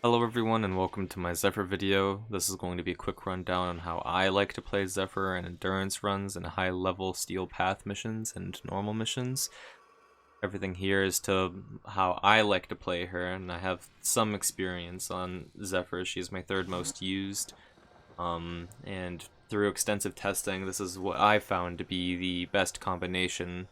Hello everyone and welcome to my Zephyr video. This is going to be a quick rundown on how I like to play Zephyr and endurance runs and high level steel path missions and normal missions. Everything here is to how I like to play her, and I have some experience on Zephyr. She's my third most used, and through extensive testing this is what I found to be the best combination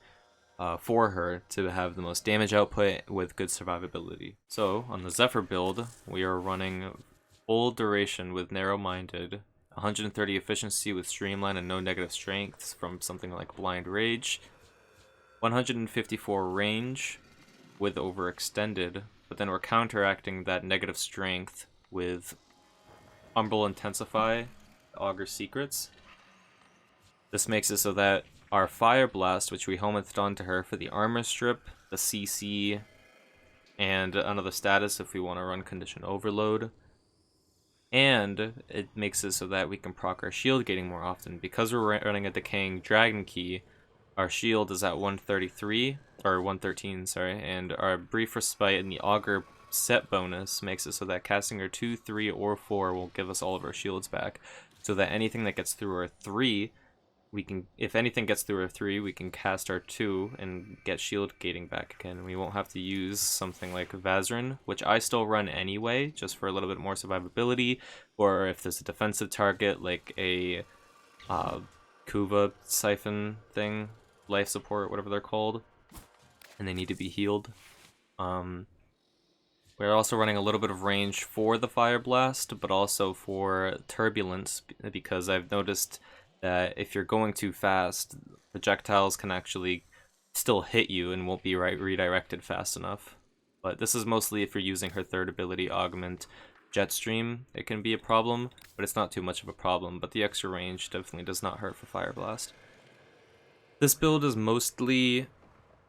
for her to have the most damage output with good survivability. So on the Zephyr build, we are running full duration with narrow-minded, 130 efficiency with streamline and no negative strengths from something like Blind Rage, 154 range with overextended, but then we're counteracting that negative strength with Umbral Intensify, Augur Secrets. This makes it so that our Fire Blast, which we helmeted onto her for the armor strip, the CC, and another status if we want to run Condition Overload. And it makes it so that we can proc our shield gating more often. Because we're running a Decaying Dragon Key, our shield is at 133, or 113, sorry, and our Brief Respite and the Augur set bonus makes it so that casting our 2, 3, or 4 will give us all of our shields back. So that anything that gets through our 3, we can, if anything gets through our 3, we can cast our 2 and get shield gating back again. We won't have to use something like Vazarin, which I still run anyway, just for a little bit more survivability, or if there's a defensive target like a Kuva siphon thing, life support, whatever they're called, and they need to be healed. We're also running a little bit of range for the Fire Blast, but also for Turbulence, because I've noticed that if you're going too fast, projectiles can actually still hit you and won't be redirected fast enough. But this is mostly if you're using her third ability, Augment Jetstream. It can be a problem, but it's not too much of a problem. But the extra range definitely does not hurt for Fire Blast. This build is mostly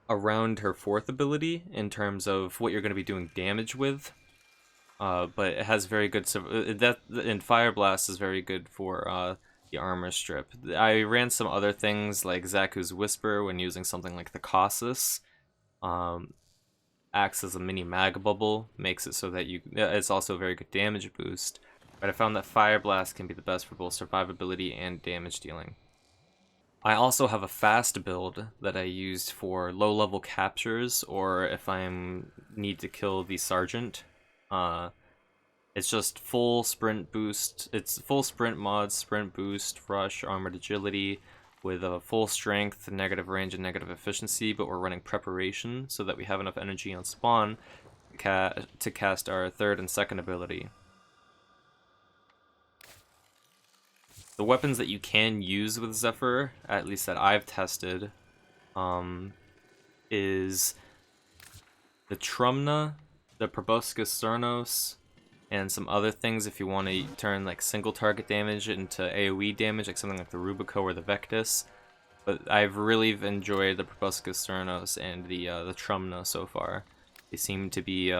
around her fourth ability in terms of what you're going to be doing damage with. But it has very good... and Fire Blast is very good for the armor strip. I ran some other things like Zaku's Whisper when using something like the Colossus. Acts as a mini mag bubble, makes it so that it's also a very good damage boost. But I found that Fire Blast can be the best for both survivability and damage dealing. I also have a fast build that I used for low level captures, or if I need to kill the Sergeant. It's just full sprint boost. It's full sprint mod, sprint boost, rush, armored agility, with a full strength, negative range, and negative efficiency, but we're running preparation so that we have enough energy on spawn to cast our third and second ability. The weapons that you can use with Zephyr, at least that I've tested, is the Trumna, the Proboscis Cernos, and some other things if you want to turn like single target damage into AoE damage, like something like the Rubico or the Vectis. But I've really enjoyed the Proboscis Cernos and the Trumna so far. They seem to be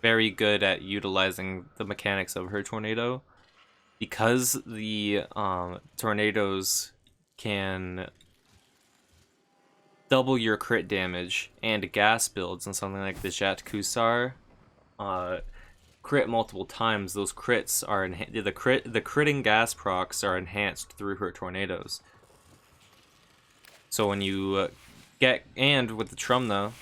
very good at utilizing the mechanics of her tornado. Because the tornadoes can double your crit damage and gas builds on something like the Jat Kusar, crit multiple times, those crits are the critting gas procs are enhanced through her tornadoes. So when you with the Trumna,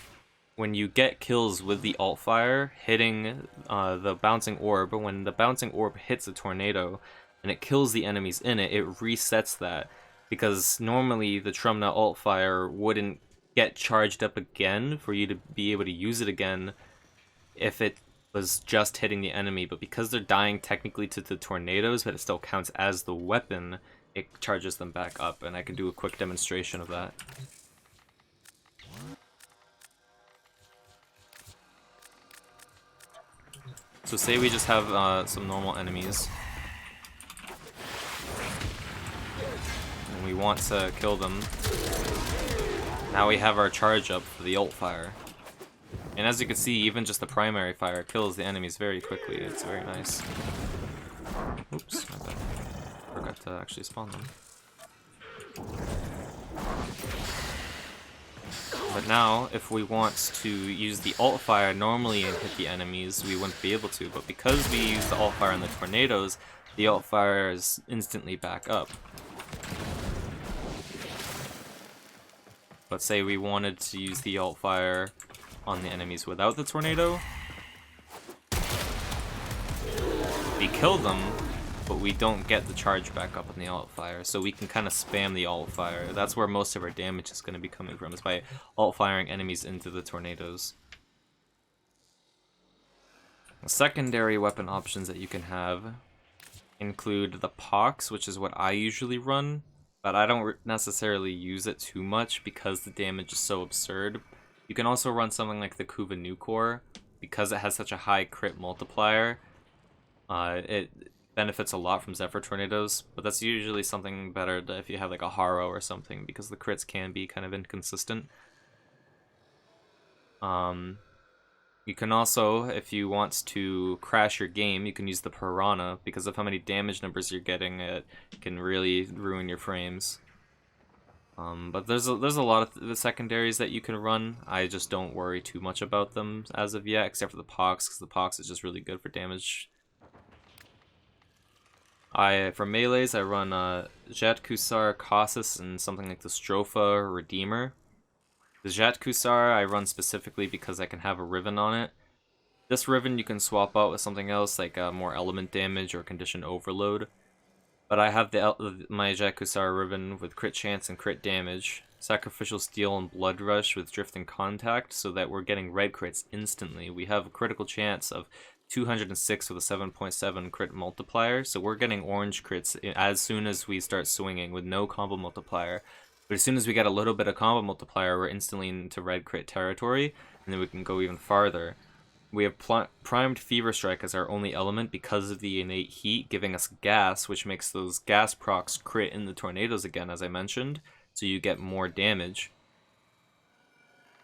when you get kills with the alt fire hitting the bouncing orb, when the bouncing orb hits a tornado and it kills the enemies in it, it resets that, because normally the Trumna alt fire wouldn't get charged up again for you to be able to use it again if it was just hitting the enemy, but because they're dying technically to the tornadoes, but it still counts as the weapon, it charges them back up, and I can do a quick demonstration of that. So say we just have some normal enemies, and we want to kill them. Now we have our charge up for the ult fire. And as you can see, even just the primary fire kills the enemies very quickly. It's very nice. Oops, my bad. Forgot to actually spawn them. But now, if we want to use the alt fire normally and hit the enemies, we wouldn't be able to. But because we use the alt fire on the tornadoes, the alt fire is instantly back up. But say we wanted to use the alt fire on the enemies without the tornado, we kill them, but we don't get the charge back up on the alt fire, so we can kind of spam the alt fire. That's where most of our damage is going to be coming from, is by alt firing enemies into the tornadoes. Secondary weapon options that you can have include the Pox, which is what I usually run, but I don't necessarily use it too much because the damage is so absurd. You can also run something like the Kuva Nucor, because it has such a high crit multiplier. It benefits a lot from Zephyr Tornadoes, but that's usually something better if you have like a Haro or something, because the crits can be kind of inconsistent. You can also, if you want to crash your game, you can use the Piranha, because of how many damage numbers you're getting, it can really ruin your frames. But there's a lot of the secondaries that you can run. I just don't worry too much about them as of yet, except for the Pox, because the Pox is just really good for damage. For melees, I run Jet Kusar, Casus, and something like the Stropha Redeemer. The Jet Kusar I run specifically because I can have a Riven on it. This Riven you can swap out with something else, like more element damage or condition overload. But I have my Jet Kusar Riven with crit chance and crit damage, Sacrificial Steel and Blood Rush with Drift and Contact, so that we're getting red crits instantly. We have a critical chance of 206 with a 7.7 crit multiplier, so we're getting orange crits as soon as we start swinging with no combo multiplier. But as soon as we get a little bit of combo multiplier, we're instantly into red crit territory, and then we can go even farther. We have primed Fever Strike as our only element because of the innate heat, giving us gas, which makes those gas procs crit in the tornadoes again, as I mentioned, so you get more damage.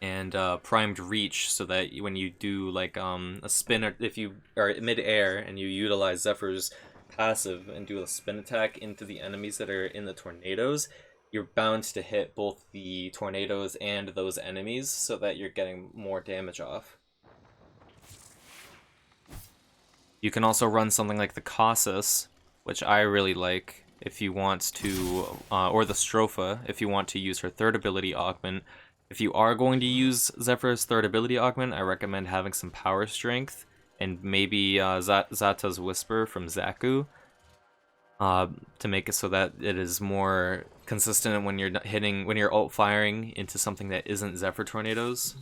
And primed Reach, so that when you do like a spin, or if you are mid-air and you utilize Zephyr's passive and do a spin attack into the enemies that are in the tornadoes, you're bound to hit both the tornadoes and those enemies, so that you're getting more damage off. You can also run something like the Casus, which I really like if you want to, or the Stropha, if you want to use her third ability augment. If you are going to use Zephyr's third ability augment, I recommend having some power strength, and maybe Zata's Whisper from Zaku, to make it so that it is more consistent when you're ult firing into something that isn't Zephyr Tornadoes.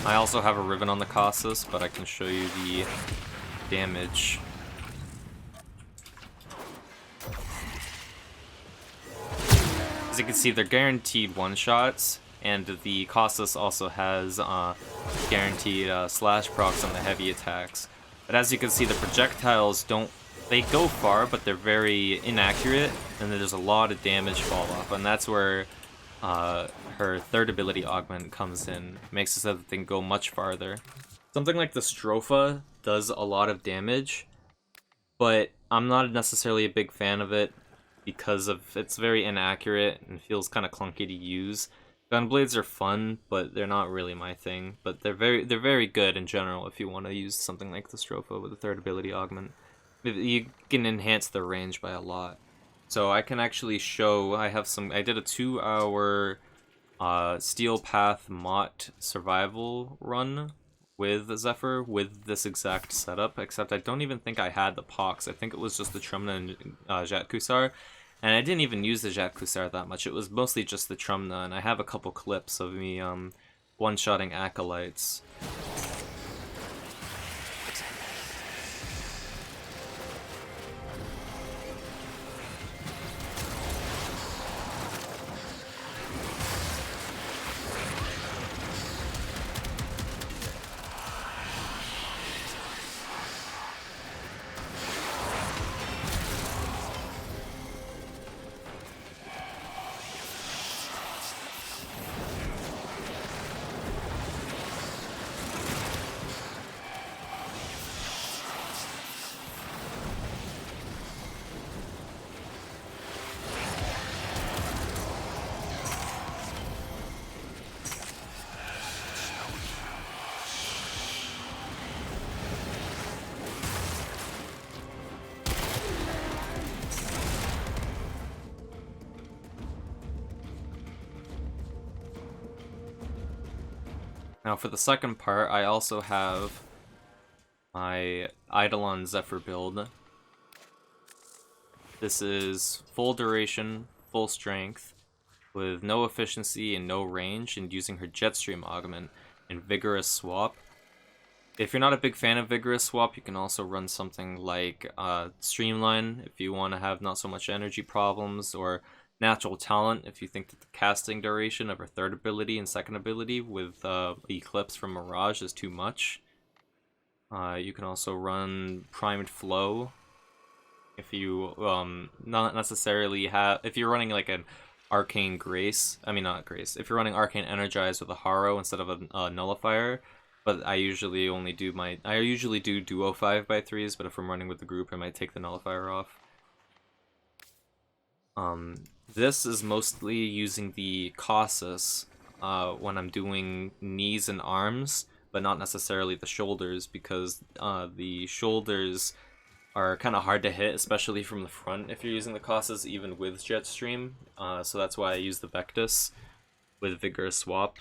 I also have a Riven on the Casus, but I can show you the damage. As you can see, they're guaranteed one-shots, and the Casus also has guaranteed slash procs on the heavy attacks. But as you can see, the projectiles they go far, but they're very inaccurate, and there's a lot of damage fall off, and that's where her third ability augment comes in. Makes it so that they can go much farther. Something like the Stropha does a lot of damage, but I'm not necessarily a big fan of it because it's very inaccurate and feels kind of clunky to use. Gunblades are fun, but they're not really my thing. But they're very good in general if you want to use something like the Stropha with the third ability augment. You can enhance the range by a lot. So I can actually show, I did a 2-hour Steel Path Mott survival run with Zephyr with this exact setup, except I don't even think I had the Pox. I think it was just the Trumna and Jet Kusar, and I didn't even use the Jet Kusar that much. It was mostly just the Trumna, and I have a couple clips of me one-shotting Acolytes. Now for the second part, I also have my Eidolon Zephyr build. This is full duration, full strength, with no efficiency and no range, and using her Jetstream augment and Vigorous swap. If you're not a big fan of Vigorous swap, you can also run something like Streamline if you want to have not so much energy problems, or Natural Talent if you think that the casting duration of her third ability and second ability with Eclipse from Mirage is too much. You can also run Primed Flow if you not necessarily have, if you're running like an Arcane Grace, if you're running Arcane Energize with a Haro instead of a Nullifier. But I usually do duo 5x3s, but if I'm running with the group, I might take the Nullifier off. This is mostly using the Cautious when I'm doing knees and arms, but not necessarily the shoulders, because the shoulders are kind of hard to hit, especially from the front if you're using the Cautious, even with Jetstream. So that's why I use the Vectus with Vigorous Swap.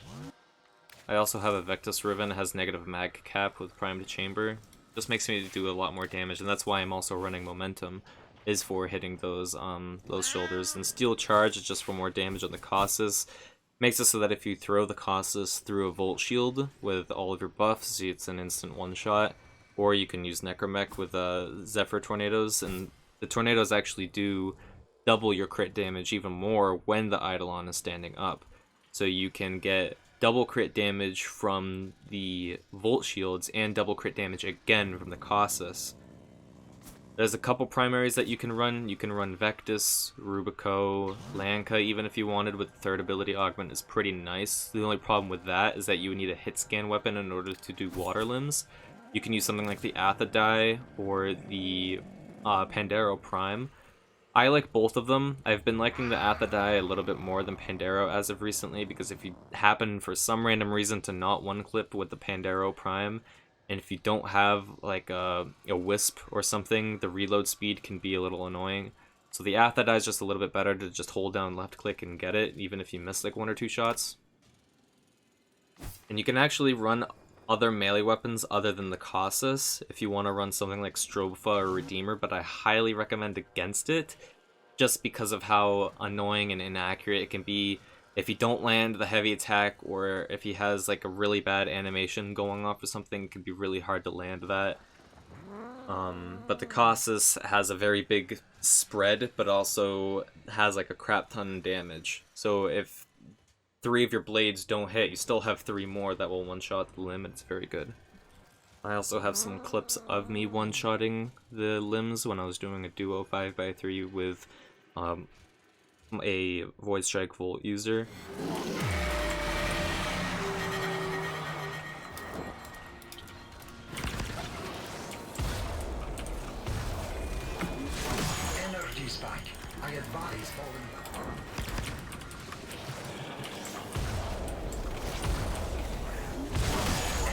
I also have a Vectus Riven that has negative mag cap with Primed Chamber. This makes me do a lot more damage, and that's why I'm also running Momentum, is for hitting those shoulders. And Steel Charge is just for more damage on the Cautious. Makes it so that if you throw the Cautious through a Volt Shield with all of your buffs, it's an instant one-shot. Or you can use Necromech with Zephyr Tornadoes, and the Tornadoes actually do double your crit damage even more when the Eidolon is standing up. So you can get double crit damage from the Volt Shields and double crit damage again from the Cautious. There's a couple primaries that you can run. You can run Vectus, Rubico, Lanka, even if you wanted, with the third ability augment is pretty nice. The only problem with that is that you would need a hit scan weapon in order to do water limbs. You can use something like the Athadai or the Pandero Prime. I like both of them. I've been liking the Athadai a little bit more than Pandero as of recently, because if you happen for some random reason to not one-clip with the Pandero Prime, and if you don't have like a Wisp or something, the reload speed can be a little annoying. So the Athadai is just a little bit better to just hold down left click and get it, even if you miss like 1 or 2 shots. And you can actually run other melee weapons other than the Cautious if you want to run something like Strobefa or Redeemer, but I highly recommend against it, just because of how annoying and inaccurate it can be if you don't land the heavy attack, or if he has like a really bad animation going off or something. It can be really hard to land that. But the Cautious has a very big spread, but also has like a crap ton of damage. So if 3 of your blades don't hit, you still have 3 more that will one-shot the limb, and it's very good. I also have some clips of me one-shotting the limbs when I was doing a duo 5x3 with a Void Strike Volt user. Energy spike. I advise falling back.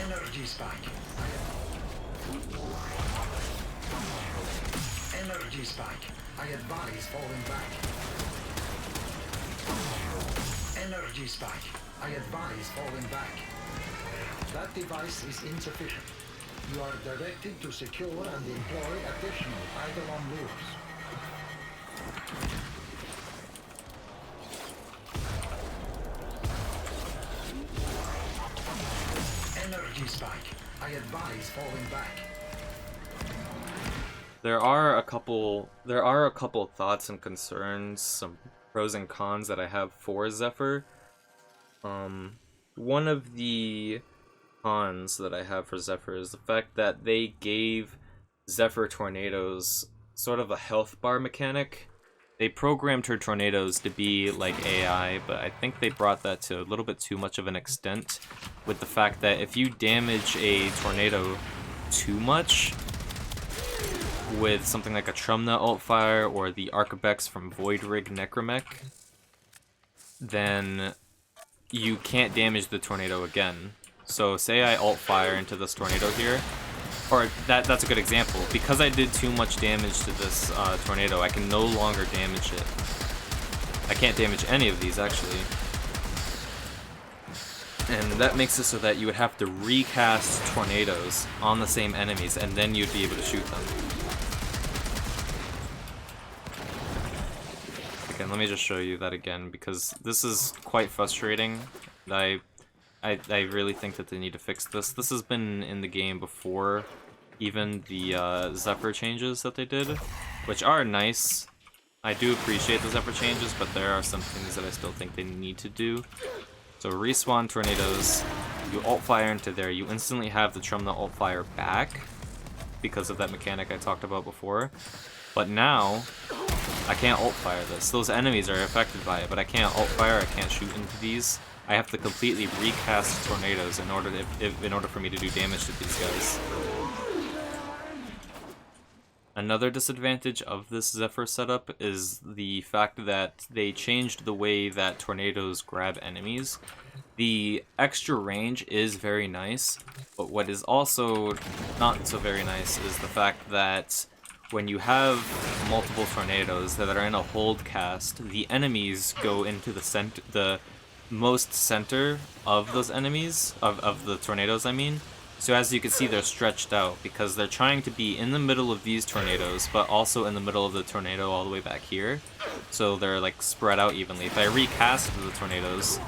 Energy spike. Energy spike. I advise falling back. Energy spike. I advise falling back. That device is insufficient. You are directed to secure and employ additional Eidolon lures. Energy spike. I advise falling back. There are a couple thoughts and concerns, some pros and cons that I have for Zephyr. One of the cons that I have for Zephyr is the fact that they gave Zephyr Tornadoes sort of a health bar mechanic. They programmed her tornadoes to be like AI, but I think they brought that to a little bit too much of an extent, with the fact that if you damage a tornado too much with something like a Trumna Altfire or the Arcabex from Void Rig Necromech, then you can't damage the tornado again. So say I Altfire into this tornado here, or that's a good example. Because I did too much damage to this tornado, I can no longer damage it. I can't damage any of these, actually. And that makes it so that you would have to recast tornadoes on the same enemies, and then you'd be able to shoot them. Again, let me just show you that again, because this is quite frustrating. I really think that they need to fix this. This has been in the game before, even the Zephyr changes that they did, which are nice. I do appreciate the Zephyr changes, but there are some things that I still think they need to do. So respawn tornadoes, you alt fire into there, you instantly have the Trumna alt fire back because of that mechanic I talked about before. But now, I can't alt fire this. Those enemies are affected by it, but I can't alt fire, I can't shoot into these. I have to completely recast tornadoes in order for me to do damage to these guys. Another disadvantage of this Zephyr setup is the fact that they changed the way that tornadoes grab enemies. The extra range is very nice, but what is also not so very nice is the fact that when you have multiple tornadoes that are in a hold cast, the enemies go into the most center of those enemies, of the tornadoes I mean. So as you can see, they're stretched out because they're trying to be in the middle of these tornadoes, but also in the middle of the tornado all the way back here. So they're like spread out evenly. If I recast the tornadoes,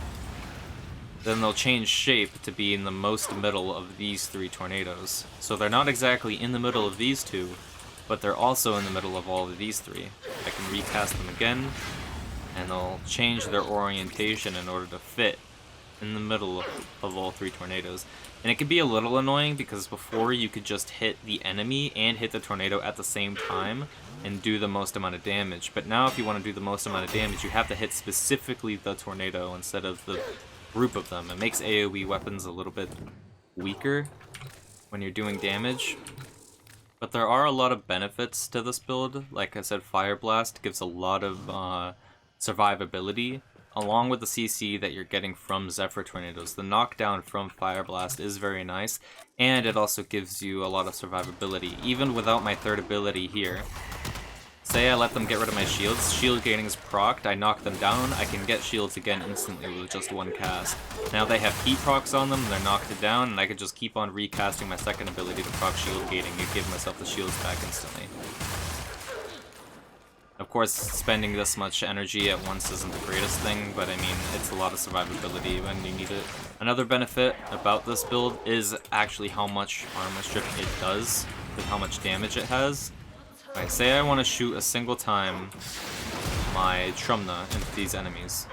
then they'll change shape to be in the most middle of these three tornadoes. So they're not exactly in the middle of these two, but they're also in the middle of all of these three. I can recast them again, and they'll change their orientation in order to fit in the middle of all three tornadoes. And it can be a little annoying because before you could just hit the enemy and hit the tornado at the same time and do the most amount of damage. But now if you want to do the most amount of damage, you have to hit specifically the tornado instead of the group of them. It makes AoE weapons a little bit weaker when you're doing damage. But there are a lot of benefits to this build. Like I said, Fire Blast gives a lot of survivability, along with the CC that you're getting from Zephyr Tornadoes. The knockdown from Fire Blast is very nice, and it also gives you a lot of survivability, even without my third ability here. Say I let them get rid of my shields, shield gaining is procced, I knock them down, I can get shields again instantly with just one cast. Now they have heat procs on them, they're knocked down, and I can just keep on recasting my second ability to proc shield gaining and give myself the shields back instantly. Of course, spending this much energy at once isn't the greatest thing, but I mean, it's a lot of survivability when you need it. Another benefit about this build is actually how much armor strip it does, with how much damage it has. Right, say I want to shoot a single time my Trumna into these enemies.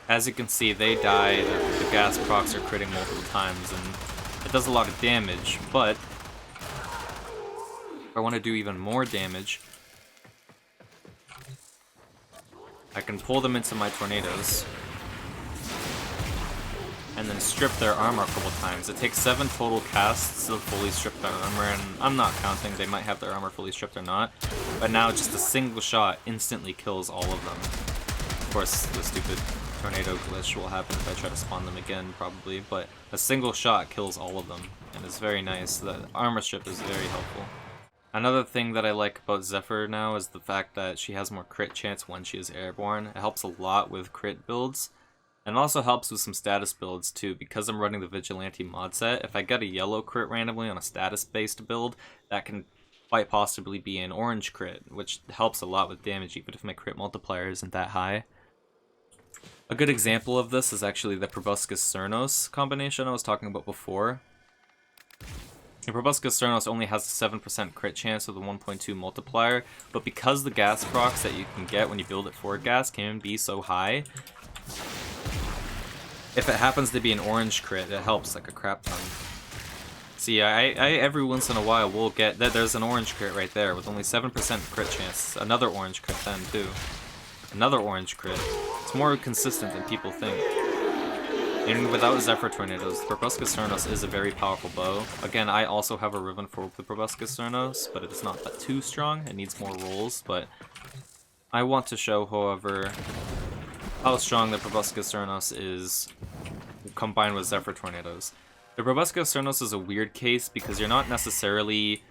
As you can see, they die, the gas procs are critting multiple times, and it does a lot of damage, but if I want to do even more damage, I can pull them into my tornadoes and then strip their armor a couple times. It takes 7 total casts to fully strip their armor, and I'm not counting, they might have their armor fully stripped or not, but now just a single shot instantly kills all of them. Of course, the stupid tornado glitch will happen if I try to spawn them again, probably, but a single shot kills all of them, and it's very nice. The armor strip is very helpful. Another thing that I like about Zephyr now is the fact that she has more crit chance when she is airborne. It helps a lot with crit builds, and also helps with some status builds too. Because I'm running the Vigilante mod set, if I get a yellow crit randomly on a status-based build, that can quite possibly be an orange crit, which helps a lot with damage even if my crit multiplier isn't that high. A good example of this is actually the Proboscis Cernos combination I was talking about before. The Proboscis Cernos only has a 7% crit chance with a 1.2 multiplier, but because the gas procs that you can get when you build it for gas can be so high, if it happens to be an orange crit, it helps like a crap ton. See, I every once in a while will get that. There's an orange crit right there with only 7% crit chance. Another orange crit then too. Another orange crit. It's more consistent than people think. And without Zephyr Tornadoes, the Proboscis Cernos is a very powerful bow. Again, I also have a Riven for the Proboscis Cernos, but it's not that too strong. It needs more rolls, but I want to show, however, how strong the Proboscis Cernos is combined with Zephyr Tornadoes. The Proboscis Cernos is a weird case because you're not necessarily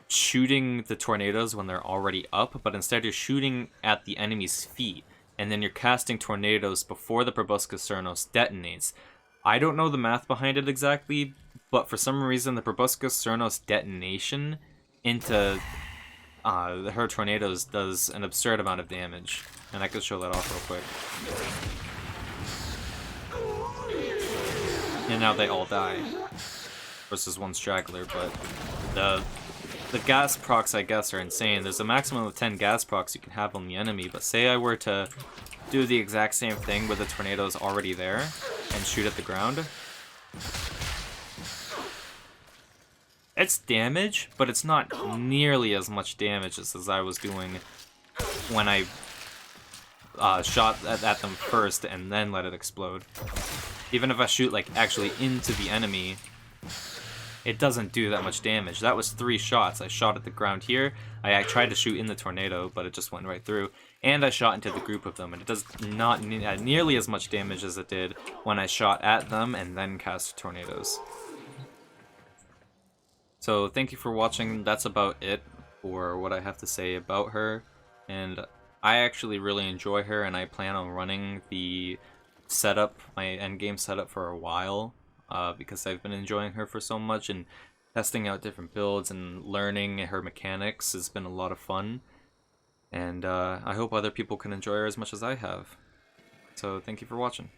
shooting the tornadoes when they're already up, but instead you're shooting at the enemy's feet, and then you're casting tornadoes before the Proboscis Cernos detonates. I don't know the math behind it exactly, but for some reason the Proboscis Cernos detonation into her tornadoes does an absurd amount of damage. And I could show that off real quick. And now they all die. Versus one straggler, but the gas procs, I guess, are insane. There's a maximum of 10 gas procs you can have on the enemy, but say I were to do the exact same thing with the tornadoes already there and shoot at the ground. It's damage, but it's not nearly as much damage as I was doing when I shot at them first and then let it explode. Even if I shoot like actually into the enemy, it doesn't do that much damage. That was 3 shots. I shot at the ground here. I tried to shoot in the tornado, but it just went right through. And I shot into the group of them, and it does not nearly as much damage as it did when I shot at them and then cast tornadoes. So thank you for watching. That's about it for what I have to say about her. And I actually really enjoy her, and I plan on running the setup, my endgame setup, for a while. Because I've been enjoying her for so much, and testing out different builds and learning her mechanics has been a lot of fun. And I hope other people can enjoy her as much as I have. So thank you for watching.